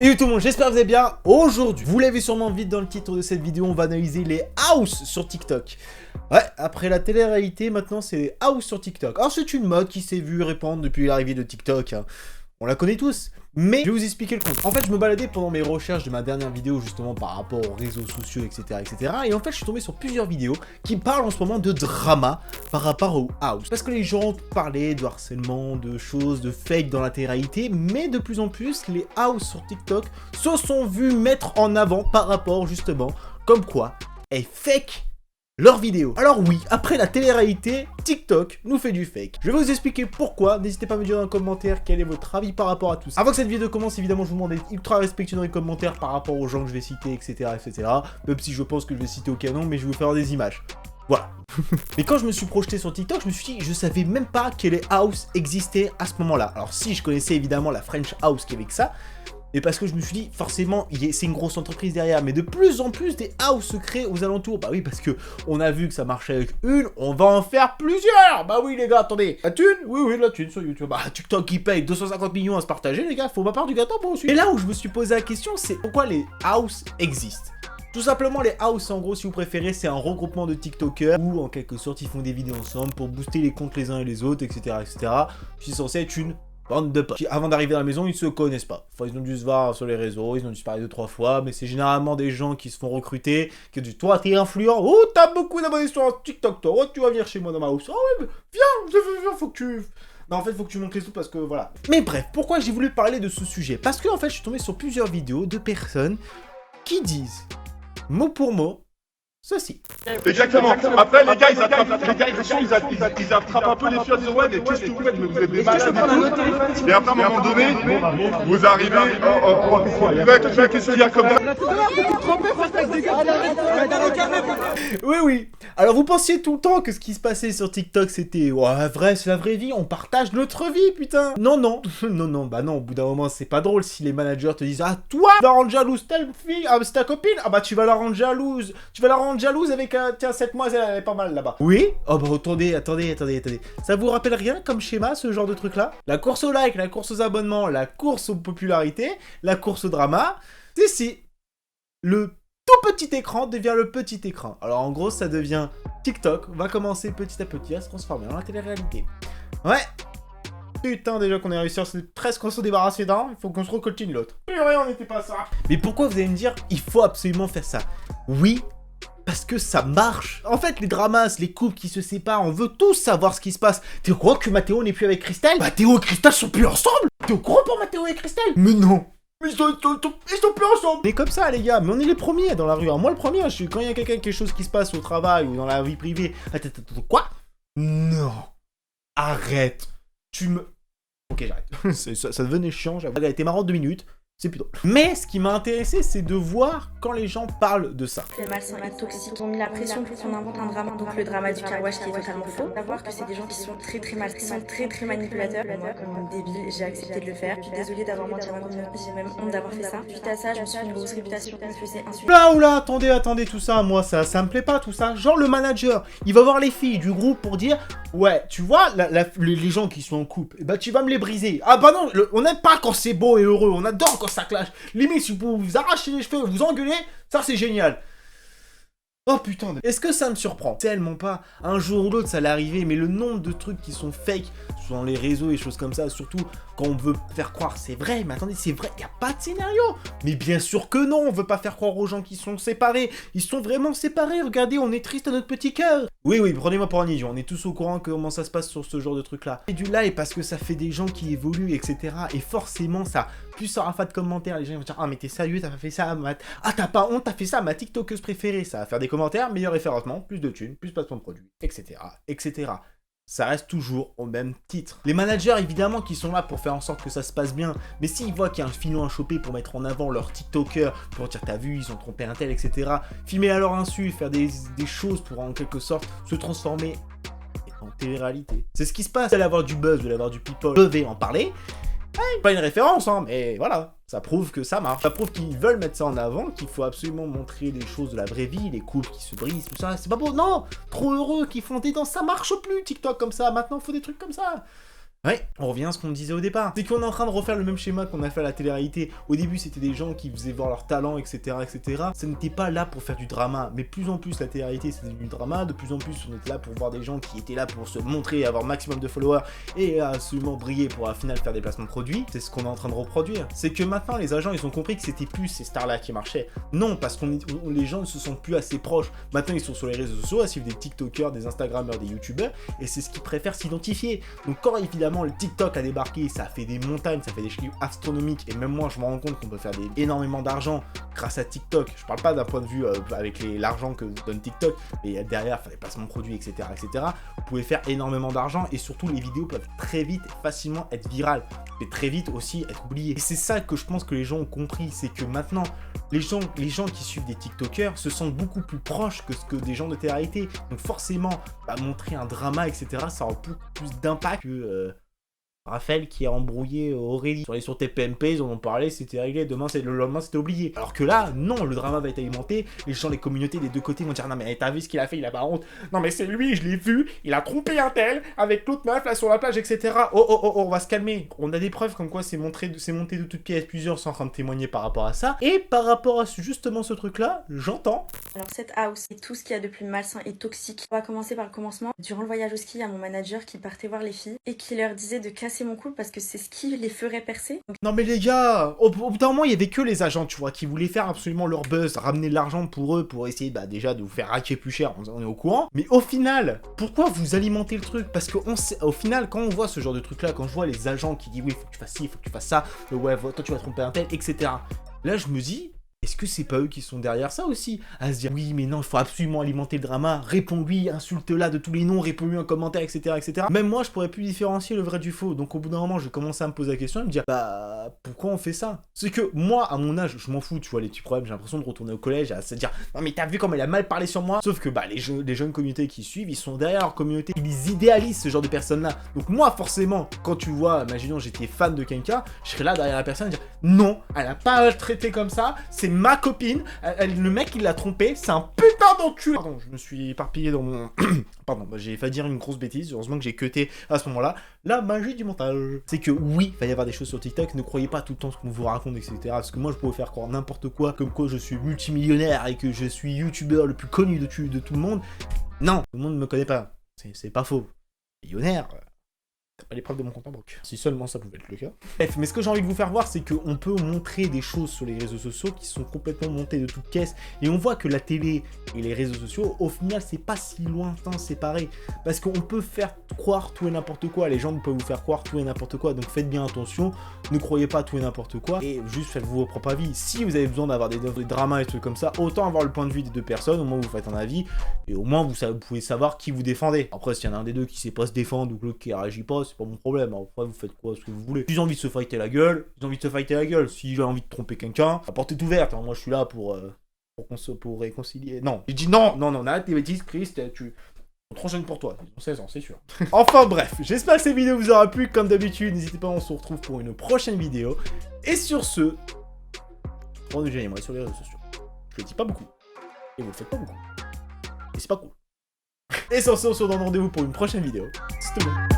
Salut tout le monde, j'espère que vous allez bien. Aujourd'hui, vous l'avez sûrement vite dans le titre de cette vidéo, on va analyser les house sur TikTok. Ouais, après la télé-réalité, maintenant c'est les house sur TikTok. Alors c'est une mode qui s'est vue répandre depuis l'arrivée de TikTok, hein. On la connaît tous, mais je vais vous expliquer le compte. En fait, je me baladais pendant mes recherches de ma dernière vidéo, justement, par rapport aux réseaux sociaux, etc., etc. Et en fait, je suis tombé sur plusieurs vidéos qui parlent en ce moment de drama par rapport aux house. Parce que les gens parlaient de harcèlement, de choses, de fake dans la télé-réalité, mais de plus en plus, les house sur TikTok se sont vus mettre en avant par rapport, justement, comme quoi elles fake leurs vidéos. Alors oui, après la télé-réalité, TikTok nous fait du fake. Je vais vous expliquer pourquoi, n'hésitez pas à me dire dans les commentaires quel est votre avis par rapport à tout ça. Avant que cette vidéo commence, évidemment, je vous demande d'être ultra respectueux dans les commentaires par rapport aux gens que je vais citer, etc., etc. Même si je pense que je vais citer au canon, mais je vais vous faire des images. Voilà. Mais quand je me suis projeté sur TikTok, je me suis dit, je savais même pas que les house existaient à ce moment-là. Alors si, je connaissais évidemment la French House qui est avec ça, et parce que je me suis dit, forcément, c'est une grosse entreprise derrière, mais de plus en plus des house se créent aux alentours. Bah oui, parce que on a vu que ça marchait avec une, on va en faire plusieurs. Bah oui, les gars, attendez. La thune? Oui, la thune sur YouTube. Bah, TikTok qui paye 250 millions à se partager, les gars, faut pas part du gâteau pour aussi. Et là où je me suis posé la question, c'est pourquoi les house existent. Tout simplement, les house, en gros, si vous préférez, c'est un regroupement de TikTokers où, en quelque sorte, ils font des vidéos ensemble pour booster les comptes les uns et les autres, etc., etc. C'est censé être une bande de potes qui, avant d'arriver à la maison, ils se connaissent pas. Enfin, ils ont dû se voir sur les réseaux, ils ont dû se parler 2-3 fois, mais c'est généralement des gens qui se font recruter, qui disent, toi, t'es influent, oh, t'as beaucoup d'abonnés sur TikTok, toi, oh, tu vas venir chez moi dans ma house, oh, oui, mais viens, faut que tu... Non, en fait, faut que tu montres les sous parce que, voilà. Mais bref, pourquoi j'ai voulu parler de ce sujet? Parce que, en fait, je suis tombé sur plusieurs vidéos de personnes qui disent, mot pour mot, ceci. Exactement. Après, les gars, ils attrapent un peu les filles en disant ouais, mais qu'est-ce que vous faites? Mais vous êtes des malades. Et après, à un moment donné, vous arrivez. Qu'est-ce qu'il y a comme ça? Oui. Alors, vous pensiez tout le temps que ce qui se passait sur TikTok, c'était ouais, vrai, c'est la vraie vie, on partage notre vie, putain. Non. Bah non, au bout d'un moment, c'est pas drôle si les managers te disent, ah, toi, tu vas rendre jalouse telle fille, ah, c'est ta copine, ah, bah, tu vas la rendre jalouse avec tiens, cette demoiselle, elle est pas mal là-bas. Oui? Oh, bah, attendez. Ça vous rappelle rien comme schéma, ce genre de truc-là? La course au like, la course aux abonnements, la course aux popularités, la course au drama, si. Le tout petit écran devient le petit écran. Alors en gros, ça devient TikTok, va commencer petit à petit à se transformer dans la télé-réalité. Ouais. Putain, déjà qu'on est réussi, c'est presque qu'on se débarrasser d'un, il faut qu'on se recoltine l'autre. Purée, on n'était pas ça. Mais pourquoi vous allez me dire, il faut absolument faire ça? Oui, parce que ça marche. En fait, les dramas, les couples qui se séparent, on veut tous savoir ce qui se passe. T'es au courant que Mathéo n'est plus avec Christelle? Bah Théo et Christelle sont plus ensemble. T'es au courant pour Mathéo et Christelle? Mais non. Ils sont plus ensemble. Mais comme ça, les gars, mais on est les premiers dans la rue. Alors moi, le premier, je suis quand il y a quelque chose qui se passe au travail ou dans la vie privée. Attends, quoi? Non. Arrête. Ok, j'arrête. ça devenait chiant, j'avoue. Elle a été marrante 2 minutes. C'est plus drôle. Mais ce qui m'a intéressé, c'est de voir quand les gens parlent de ça. C'est malsain et toxique. Ils ont mis la pression pour qu'on invente un drama. Donc le drama du car wash qui est totalement faux. Savoir que c'est des gens qui sont très malsains, très manipulateurs. Moi, comme une débile, j'ai accepté de le faire. Je suis désolée d'avoir menti à ma communauté. J'ai même honte d'avoir fait ça. Suite à ça, je me suis fait une grosse réputation. Je me faisais insulter. Là, attendez, tout ça, moi, ça me plaît pas, tout ça. Genre, le manager, il va voir les filles du groupe pour dire, ouais, tu vois, les gens qui sont en couple, bah, tu vas me les briser. Ah bah non, on n'aime pas quand c'est beau et heureux, on adore quand ça clash. Limite, si vous arrachez les cheveux, vous engueulez, ça c'est génial. Oh putain, est-ce que ça me surprend? Tellement pas. Un jour ou l'autre, ça allait arriver, mais le nombre de trucs qui sont fake sur les réseaux et choses comme ça, surtout quand on veut faire croire c'est vrai, mais attendez, c'est vrai, il n'y a pas de scénario. Mais bien sûr que non, on veut pas faire croire aux gens qui sont séparés. Ils sont vraiment séparés, regardez, on est triste à notre petit cœur. Oui, prenez-moi pour un idiot, on est tous au courant comment ça se passe sur ce genre de truc-là. Et du live parce que ça fait des gens qui évoluent, etc. Et forcément, ça, plus ça aura pas de commentaires, les gens vont dire, ah mais t'es sérieux, t'as pas fait ça, ah t'as pas honte, t'as fait ça à ma TikTokeuse préférée. Ça va faire des commentaires, meilleur référencement, plus de thunes, plus placement de produits, etc. Ça reste toujours au même titre. Les managers, évidemment, qui sont là pour faire en sorte que ça se passe bien, mais s'ils voient qu'il y a un filon à choper pour mettre en avant leur TikToker, pour dire t'as vu, ils ont trompé un tel, etc., filmer à leur insu, faire des choses pour en quelque sorte se transformer en télé-réalité. C'est ce qui se passe, vous allez avoir du buzz, vous allez avoir du people, je vais en parler. Ouais, pas une référence, hein, mais voilà, ça prouve que ça marche. Ça prouve qu'ils veulent mettre ça en avant, qu'il faut absolument montrer les choses de la vraie vie, les couples qui se brisent, tout ça, c'est pas beau, non. Trop heureux, qui font des danses, ça marche plus, TikTok comme ça, maintenant il faut des trucs comme ça. Ouais, on revient à ce qu'on disait au départ. C'est qu'on est en train de refaire le même schéma qu'on a fait à la télé-réalité. Au début, c'était des gens qui faisaient voir leur talent, etc., etc. Ça n'était pas là pour faire du drama. Mais plus en plus, la télé-réalité, c'était du drama. De plus en plus, on était là pour voir des gens qui étaient là pour se montrer, avoir maximum de followers et absolument briller pour, à final, faire des placements de produits. C'est ce qu'on est en train de reproduire. C'est que maintenant, les agents, ils ont compris que c'était plus ces stars-là qui marchaient. Non, parce que les gens ne se sentent plus assez proches. Maintenant, ils sont sur les réseaux sociaux, à suivre des TikTokers, des Instagrammeurs, des YouTubers, et c'est ce qu'ils préfèrent s'identifier. Donc, quand évidemment, le TikTok a débarqué, ça a fait des montagnes, ça fait des chiffres astronomiques, et même moi je me rends compte qu'on peut faire énormément d'argent grâce à TikTok. Je parle pas d'un point de vue avec l'argent que vous donne TikTok, mais derrière faire des placements de produits, etc., etc. Vous pouvez faire énormément d'argent, et surtout les vidéos peuvent très vite et facilement être virales, mais très vite aussi être oubliées. Et c'est ça que je pense que les gens ont compris, c'est que maintenant les gens qui suivent des TikTokers se sentent beaucoup plus proches que ce que des gens de télé-réalité. Donc forcément, montrer un drama, etc., ça aura beaucoup plus d'impact que Raphaël qui a embrouillé Aurélie. Sur TPMP, ils en ont parlé, c'était réglé, le lendemain c'était oublié. Alors que là, non, le drama va être alimenté, les gens, les communautés des deux côtés vont dire non mais t'as vu ce qu'il a fait, il a pas honte. Non mais c'est lui, je l'ai vu, il a trompé un tel avec l'autre meuf là sur la plage, etc. Oh, on va se calmer. On a des preuves comme quoi c'est monté de toutes pièces, plusieurs sont en train de témoigner par rapport à ça. Et par rapport à justement ce truc là, j'entends. Alors cette house et tout ce qu'il y a de plus malsain et toxique. On va commencer par le commencement. Durant le voyage au ski, il y a mon manager qui partait voir les filles et qui leur disait de casser mon couple parce que c'est ce qui les ferait percer. Donc... Non mais les gars, au bout d'un moment il y avait que les agents, tu vois, qui voulaient faire absolument leur buzz, ramener de l'argent pour eux, pour essayer déjà de vous faire raquer plus cher, on est au courant. Mais au final, pourquoi vous alimentez le truc? Parce que au final, quand on voit ce genre de truc là, quand je vois les agents qui disent oui faut que tu fasses ci, faut que tu fasses ça, ouais toi tu vas tromper un tel, etc. Là je me dis... Est-ce que c'est pas eux qui sont derrière ça aussi? À se dire, oui, mais non, il faut absolument alimenter le drama, réponds-lui, insulte-la de tous les noms, réponds-lui en commentaire, etc., etc. Même moi, je pourrais plus différencier le vrai du faux. Donc, au bout d'un moment, je commence à me poser la question et me dire, pourquoi on fait ça? C'est que moi, à mon âge, je m'en fous, tu vois, les petits problèmes, j'ai l'impression de retourner au collège, à se dire, non, mais t'as vu comme elle a mal parlé sur moi? Sauf que, les jeunes communautés qui suivent, ils sont derrière leur communauté, ils idéalisent ce genre de personnes-là. Donc, moi, forcément, quand tu vois, imaginons, j'étais fan de quelqu'un, je serais là derrière la personne et dire, non, elle a pas traité comme ça, c'est ma copine, le mec il l'a trompé, c'est un putain d'enculé. Pardon, je me suis éparpillé dans mon... Pardon, j'ai failli dire une grosse bêtise, heureusement que j'ai cuté à ce moment-là. La magie du montage. C'est que oui, il va y avoir des choses sur TikTok, ne croyez pas tout le temps ce qu'on vous raconte, etc. Parce que moi je pourrais faire croire n'importe quoi, comme quoi je suis multimillionnaire et que je suis youtubeur le plus connu de tout le monde. Non, tout le monde ne me connaît pas, c'est pas faux. Millionnaire... T'as pas les preuves de mon compte en banque. Si seulement ça pouvait être le cas. Bref, mais ce que j'ai envie de vous faire voir, c'est qu'on peut montrer des choses sur les réseaux sociaux qui sont complètement montées de toutes pièces. Et on voit que la télé et les réseaux sociaux, au final, c'est pas si lointain séparé. Parce qu'on peut faire croire tout et n'importe quoi. Les gens peuvent vous faire croire tout et n'importe quoi. Donc faites bien attention. Ne croyez pas tout et n'importe quoi. Et juste faites-vous votre propre avis. Si vous avez besoin d'avoir des dramas et des trucs comme ça, autant avoir le point de vue des deux personnes. Au moins, vous faites un avis. Et au moins, vous pouvez savoir qui vous défendez. Après, s'il y en a un des deux qui sait pas se défendre ou l'autre qui réagit pas, c'est pas mon problème. Après, vous faites quoi, ce que vous voulez. S'ils ont envie de se fighter la gueule, ils ont envie de se fighter la gueule. Si j'ai envie de tromper quelqu'un, la porte est ouverte. Moi, je suis là pour réconcilier. Non, j'ai dit non, arrête tes bêtises, Chris, tu... Trop jeune pour toi, ils ont 16 ans, c'est sûr. Enfin bref, j'espère que cette vidéo vous aura plu. Comme d'habitude, n'hésitez pas, on se retrouve pour une prochaine vidéo. Et sur ce, rendez-moi sur les réseaux sociaux. Je le dis pas beaucoup. Et vous le faites pas beaucoup. Et c'est pas cool. Et sur ce, on se donne rendez-vous pour une prochaine vidéo. C'est tout bon.